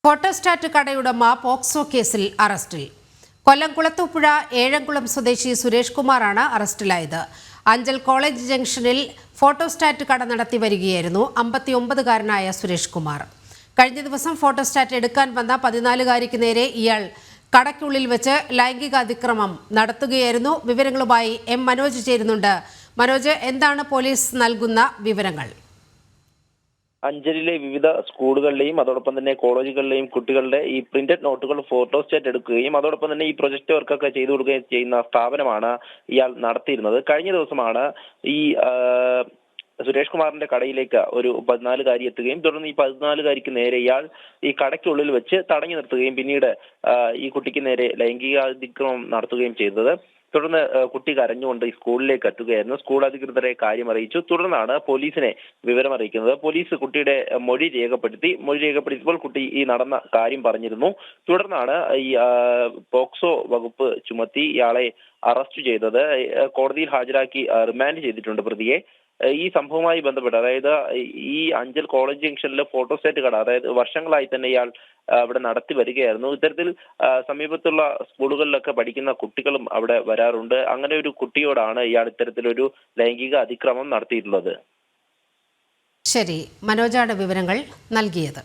Photostat കടയുടമ POCSO കേസിൽ അറസ്റ്റിൽ. കൊല്ലം കുളത്തൂപ്പുഴ ഏഴംകുളം സ്വദേശി സുരേഷ് കുമാറാണ് അറസ്റ്റിലായത്. അഞ്ചൽ കോളേജ് ജംഗ്ഷനിൽ ഫോട്ടോസ്റ്റാറ്റ് കട നടത്തി വരികയായിരുന്നു 59-കാരനായ സുരേഷ് കുമാർ. കഴിഞ്ഞ ദിവസം ഫോട്ടോസ്റ്റാറ്റ് എടുക്കാൻ വന്ന 14-കാരിക്ക് നേരെ ഇയാൾ കടയ്ക്കുള്ളിൽ വെച്ച് ലൈംഗിക അതിക്രമം നടത്തുകയായിരുന്നു. വിവരങ്ങളുമായി എം മനോജ് ചേരുന്നുണ്ട്. മനോജ്, എന്താണ് പോലീസ് നൽകുന്ന വിവരങ്ങൾ? അഞ്ചലിലെ വിവിധ സ്കൂളുകളിലെയും അതോടൊപ്പം തന്നെ കോളേജുകളിലെയും കുട്ടികളുടെ ഈ പ്രിന്റഡ് നോട്ടുകൾ ഫോട്ടോസ്റ്റാറ്റ് എടുക്കുകയും അതോടൊപ്പം തന്നെ ഈ പ്രൊജക്ട് വർക്കൊക്കെ ചെയ്തു കൊടുക്കുകയും ചെയ്യുന്ന സ്ഥാപനമാണ് ഇയാൾ നടത്തിയിരുന്നത്. കഴിഞ്ഞ ദിവസമാണ് ഈ സുരേഷ് കുമാറിന്റെ കടയിലേക്ക് ഒരു 14-കാരി എത്തുകയും തുടർന്ന് ഈ 14-കാരിക്ക് നേരെ ഇയാൾ ഈ കടയ്ക്കുള്ളിൽ വെച്ച് തടഞ്ഞു നിർത്തുകയും പിന്നീട് ഈ കുട്ടിക്ക് നേരെ ലൈംഗികാതിക്രമം നടത്തുകയും ചെയ്തത്. തുടർന്ന് കുട്ടി കരഞ്ഞുകൊണ്ട് ഈ സ്കൂളിലേക്ക് എത്തുകയായിരുന്നു. സ്കൂൾ അധികൃതരെ കാര്യം അറിയിച്ചു. തുടർന്നാണ് പോലീസിനെ വിവരം അറിയിക്കുന്നത്. പോലീസ് കുട്ടിയുടെ മൊഴി രേഖപ്പെടുത്തിയപ്പോൾ കുട്ടി ഈ നടന്ന കാര്യം പറഞ്ഞിരുന്നു. തുടർന്നാണ് ഈ പോക്സോ വകുപ്പ് ചുമത്തി ഇയാളെ അറസ്റ്റ് ചെയ്തത്. കോടതിയിൽ ഹാജരാക്കി റിമാൻഡ് ചെയ്തിട്ടുണ്ട് പ്രതിയെ. ഈ സംഭവവുമായി ബന്ധപ്പെട്ട്, അതായത് ഈ അഞ്ചൽ കോളേജ് ജംഗ്ഷനിലെ ഫോട്ടോസ്റ്റാറ്റ് കട, അതായത് വർഷങ്ങളായി തന്നെ ഇയാൾ അവിടെ നടത്തി വരികയായിരുന്നു. ഇത്തരത്തിൽ സമീപത്തുള്ള സ്കൂളുകളിലൊക്കെ പഠിക്കുന്ന കുട്ടികളും അവിടെ വരാറുണ്ട്. അങ്ങനെ ഒരു കുട്ടിയോടാണ് ഇയാൾ ഇത്തരത്തിലൊരു ലൈംഗിക അതിക്രമം നടത്തിയിട്ടുള്ളത്. ശരി, മനോജാണ് വിവരങ്ങൾ നൽകിയത്.